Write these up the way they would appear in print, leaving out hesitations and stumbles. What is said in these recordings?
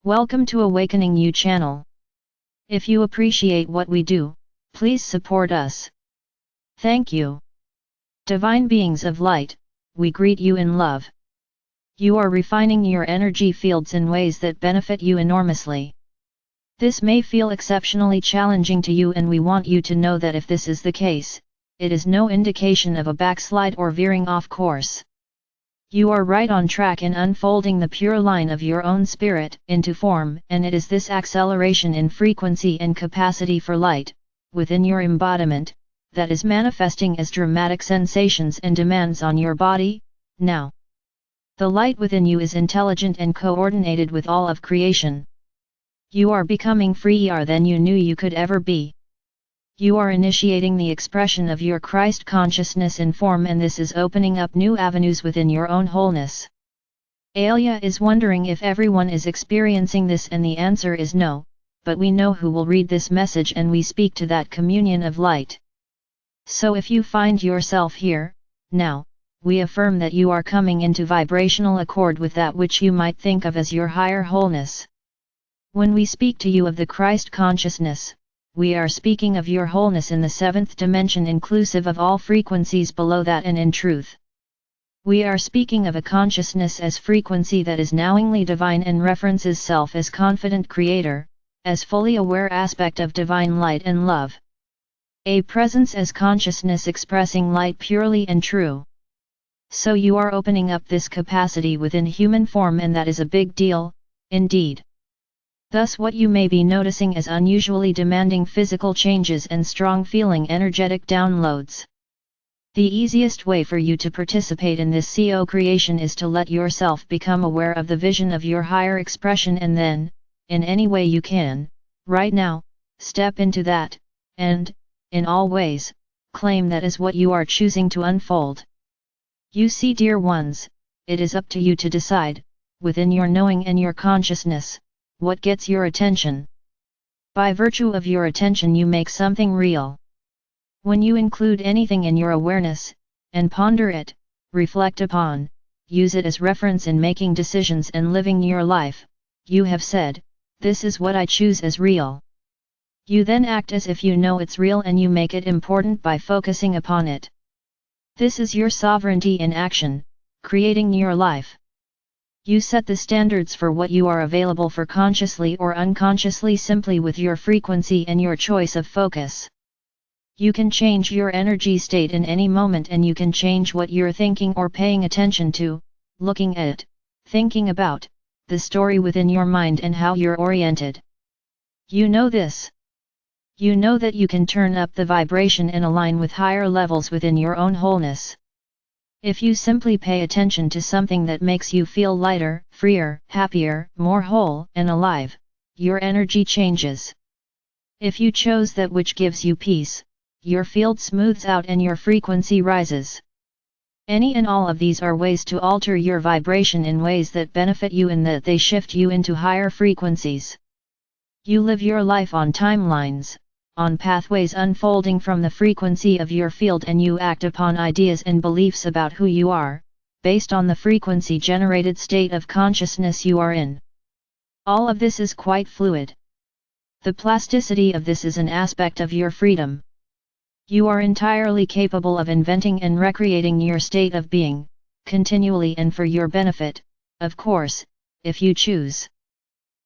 Welcome to Awakening You channel. If you appreciate what we do, please support us. Thank you. Divine beings of light, we greet you in love. You are refining your energy fields in ways that benefit you enormously. This may feel exceptionally challenging to you, and we want you to know that if this is the case, it is no indication of a backslide or veering off course. You are right on track in unfolding the pure line of your own spirit into form, and it is this acceleration in frequency and capacity for light, within your embodiment, that is manifesting as dramatic sensations and demands on your body, now. The light within you is intelligent and coordinated with all of creation. You are becoming freer than you knew you could ever be. You are initiating the expression of your Christ consciousness in form, and this is opening up new avenues within your own wholeness. Alia is wondering if everyone is experiencing this, and the answer is no, but we know who will read this message, and we speak to that communion of light. So if you find yourself here, now, we affirm that you are coming into vibrational accord with that which you might think of as your higher wholeness. When we speak to you of the Christ consciousness, we are speaking of your wholeness in the seventh dimension, inclusive of all frequencies below that, and in truth. We are speaking of a consciousness as frequency that is knowingly divine and references self as confident creator, as fully aware aspect of divine light and love. A presence as consciousness expressing light purely and true. So you are opening up this capacity within human form, and that is a big deal, indeed. Thus what you may be noticing as unusually demanding physical changes and strong feeling energetic downloads. The easiest way for you to participate in this co-creation is to let yourself become aware of the vision of your higher expression, and then, in any way you can, right now, step into that, and, in all ways, claim that is what you are choosing to unfold. You see, dear ones, it is up to you to decide, within your knowing and your consciousness, what gets your attention. By virtue of your attention you make something real. When you include anything in your awareness, and ponder it, reflect upon, use it as reference in making decisions and living your life, you have said, this is what I choose as real. You then act as if you know it's real, and you make it important by focusing upon it. This is your sovereignty in action, creating your life. You set the standards for what you are available for consciously or unconsciously simply with your frequency and your choice of focus. You can change your energy state in any moment, and you can change what you're thinking or paying attention to, looking at, thinking about, the story within your mind and how you're oriented. You know this. You know that you can turn up the vibration and align with higher levels within your own wholeness. If you simply pay attention to something that makes you feel lighter, freer, happier, more whole and alive, your energy changes. If you chose that which gives you peace, your field smooths out and your frequency rises. Any and all of these are ways to alter your vibration in ways that benefit you, and that they shift you into higher frequencies. You live your life on timelines, on pathways unfolding from the frequency of your field, and you act upon ideas and beliefs about who you are, based on the frequency-generated state of consciousness you are in. All of this is quite fluid. The plasticity of this is an aspect of your freedom. You are entirely capable of inventing and recreating your state of being, continually and for your benefit, of course, if you choose.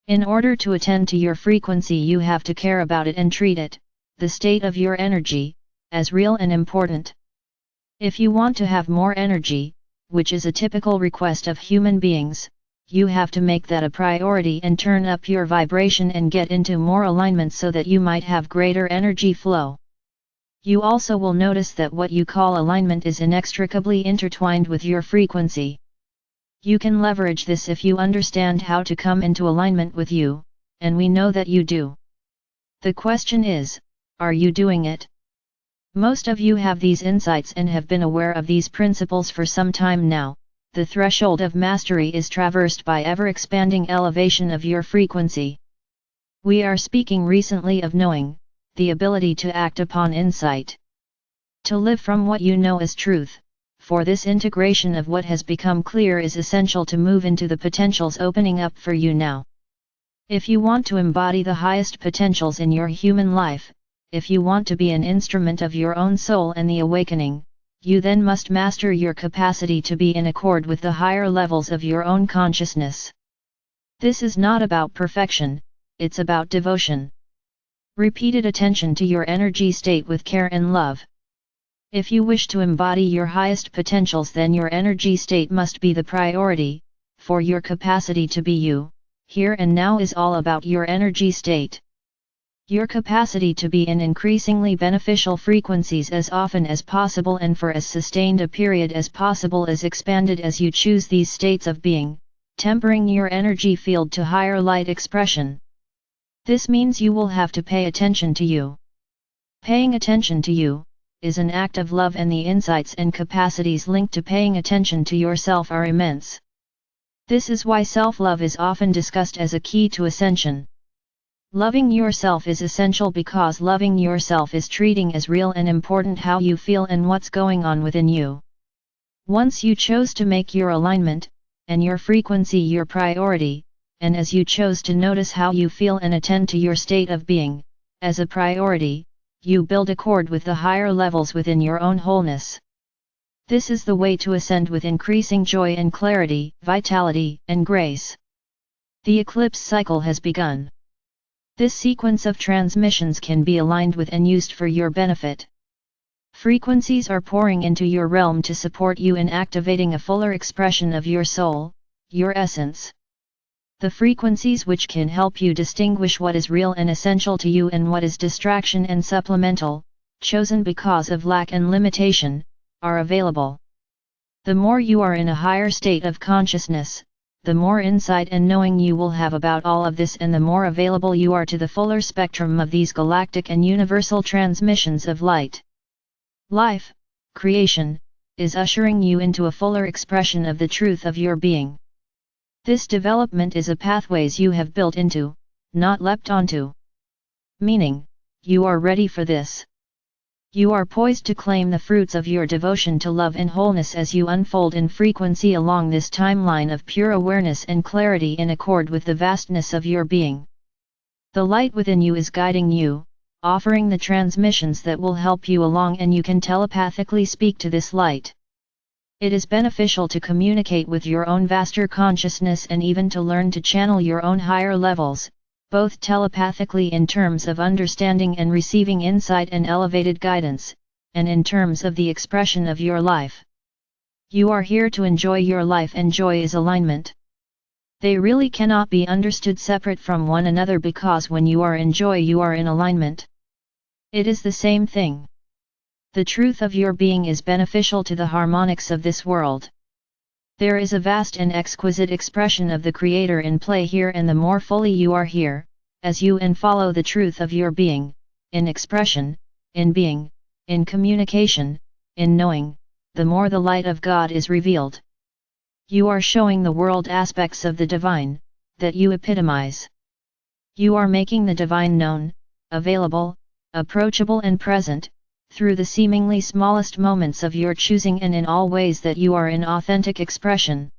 In order to attend to your frequency, you have to care about it and treat it, the state of your energy, as real and important. If you want to have more energy, which is a typical request of human beings, you have to make that a priority and turn up your vibration and get into more alignment so that you might have greater energy flow. You also will notice that what you call alignment is inextricably intertwined with your frequency. You can leverage this if you understand how to come into alignment with you, and we know that you do. The question is, are you doing it? Most of you have these insights and have been aware of these principles for some time now. The threshold of mastery is traversed by ever-expanding elevation of your frequency. We are speaking recently of knowing, the ability to act upon insight. To live from what you know as truth. For this integration of what has become clear is essential to move into the potentials opening up for you now. If you want to embody the highest potentials in your human life, if you want to be an instrument of your own soul and the awakening, you then must master your capacity to be in accord with the higher levels of your own consciousness. This is not about perfection, it's about devotion. Repeated attention to your energy state with care and love. If you wish to embody your highest potentials, then your energy state must be the priority, for your capacity to be you, here and now, is all about your energy state. Your capacity to be in increasingly beneficial frequencies as often as possible and for as sustained a period as possible is expanded as you choose these states of being, tempering your energy field to higher light expression. This means you will have to pay attention to you. Paying attention to you is an act of love, and the insights and capacities linked to paying attention to yourself are immense. This is why self-love is often discussed as a key to ascension. Loving yourself is essential because loving yourself is treating as real and important how you feel and what's going on within you. Once you chose to make your alignment and your frequency your priority, and as you chose to notice how you feel and attend to your state of being as a priority, you build accord with the higher levels within your own wholeness. This is the way to ascend with increasing joy and clarity, vitality, and grace. The eclipse cycle has begun. This sequence of transmissions can be aligned with and used for your benefit. Frequencies are pouring into your realm to support you in activating a fuller expression of your soul, your essence. The frequencies which can help you distinguish what is real and essential to you and what is distraction and supplemental, chosen because of lack and limitation, are available. The more you are in a higher state of consciousness, the more insight and knowing you will have about all of this, and the more available you are to the fuller spectrum of these galactic and universal transmissions of light. Life, creation, is ushering you into a fuller expression of the truth of your being. This development is a pathways you have built into, not leapt onto. Meaning, you are ready for this. You are poised to claim the fruits of your devotion to love and wholeness as you unfold in frequency along this timeline of pure awareness and clarity in accord with the vastness of your being. The light within you is guiding you, offering the transmissions that will help you along, and you can telepathically speak to this light. It is beneficial to communicate with your own vaster consciousness and even to learn to channel your own higher levels, both telepathically in terms of understanding and receiving insight and elevated guidance, and in terms of the expression of your life. You are here to enjoy your life, and joy is alignment. They really cannot be understood separate from one another, because when you are in joy you are in alignment. It is the same thing. The truth of your being is beneficial to the harmonics of this world. There is a vast and exquisite expression of the Creator in play here, and the more fully you are here, as you and follow the truth of your being, in expression, in being, in communication, in knowing, the more the light of God is revealed. You are showing the world aspects of the divine, that you epitomize. You are making the divine known, available, approachable and present, through the seemingly smallest moments of your choosing and in all ways that you are in authentic expression.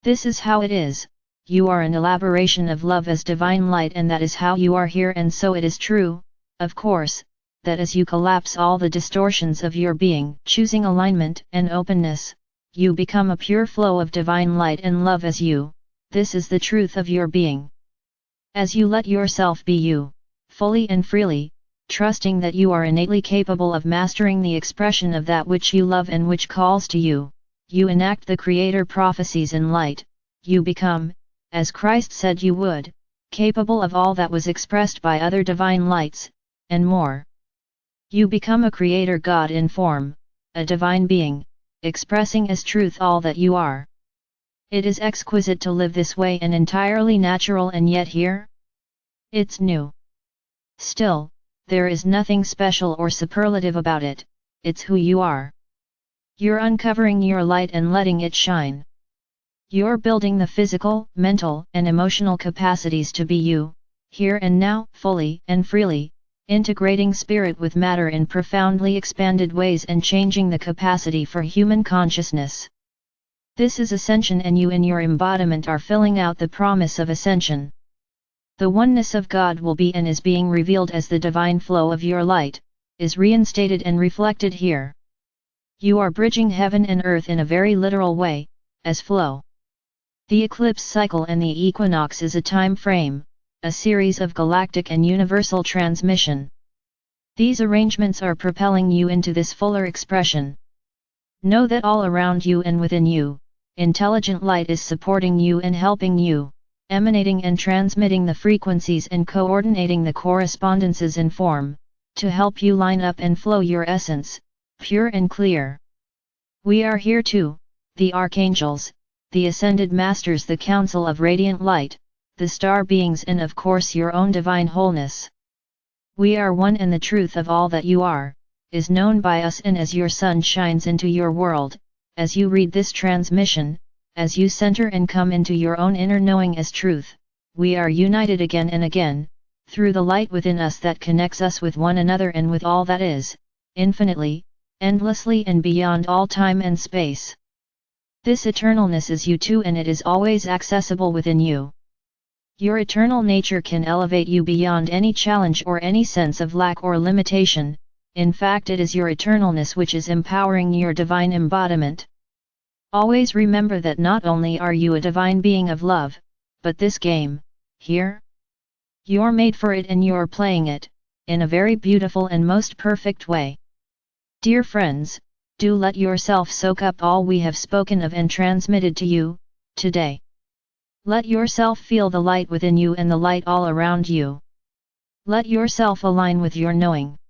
This is how it is, you are an elaboration of love as divine light, and that is how you are here. And so it is true, of course, that as you collapse all the distortions of your being, choosing alignment and openness, you become a pure flow of divine light and love as you. This is the truth of your being. As you let yourself be you, fully and freely, trusting that you are innately capable of mastering the expression of that which you love and which calls to you, you enact the Creator prophecies in light, you become, as Christ said you would, capable of all that was expressed by other divine lights, and more. You become a Creator God in form, a divine being, expressing as truth all that you are. It is exquisite to live this way, and entirely natural, and yet here? It's new. Still, there is nothing special or superlative about it, it's who you are. You're uncovering your light and letting it shine. You're building the physical, mental, and emotional capacities to be you, here and now, fully and freely, integrating spirit with matter in profoundly expanded ways and changing the capacity for human consciousness. This is Ascension, and you in your embodiment are filling out the promise of Ascension. The oneness of God will be and is being revealed as the divine flow of your light, is reinstated and reflected here. You are bridging heaven and earth in a very literal way, as flow. The eclipse cycle and the equinox is a time frame, a series of galactic and universal transmission. These arrangements are propelling you into this fuller expression. Know that all around you and within you, intelligent light is supporting you and helping you, emanating and transmitting the frequencies and coordinating the correspondences in form, to help you line up and flow your essence, pure and clear. We are here too, the Archangels, the Ascended Masters, the Council of Radiant Light, the star beings, and of course your own divine wholeness. We are one, and the truth of all that you are, is known by us, and as your sun shines into your world, as you read this transmission, as you center and come into your own inner knowing as truth, we are united again and again, through the light within us that connects us with one another and with all that is, infinitely, endlessly and beyond all time and space. This eternalness is you too, and it is always accessible within you. Your eternal nature can elevate you beyond any challenge or any sense of lack or limitation. In fact, it is your eternalness which is empowering your divine embodiment. Always remember that not only are you a divine being of love, but this game, here, you're made for it and you're playing it, in a very beautiful and most perfect way. Dear friends, do let yourself soak up all we have spoken of and transmitted to you, today. Let yourself feel the light within you and the light all around you. Let yourself align with your knowing.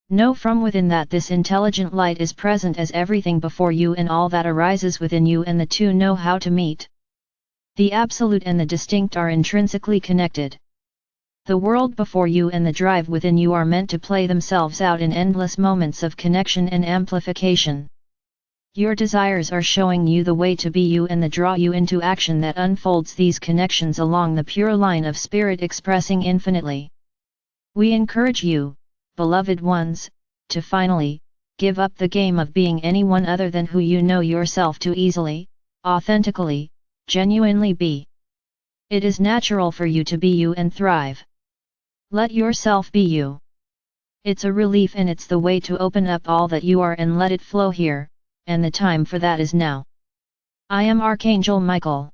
Know from within that this intelligent light is present as everything before you and all that arises within you, and the two know how to meet. The absolute and the distinct are intrinsically connected. The world before you and the drive within you are meant to play themselves out in endless moments of connection and amplification. Your desires are showing you the way to be you and the draw you into action that unfolds these connections along the pure line of spirit expressing infinitely. We encourage you, beloved ones, to finally, give up the game of being anyone other than who you know yourself to easily, authentically, genuinely be. It is natural for you to be you and thrive. Let yourself be you. It's a relief, and it's the way to open up all that you are and let it flow here, and the time for that is now. I am Archangel Michael.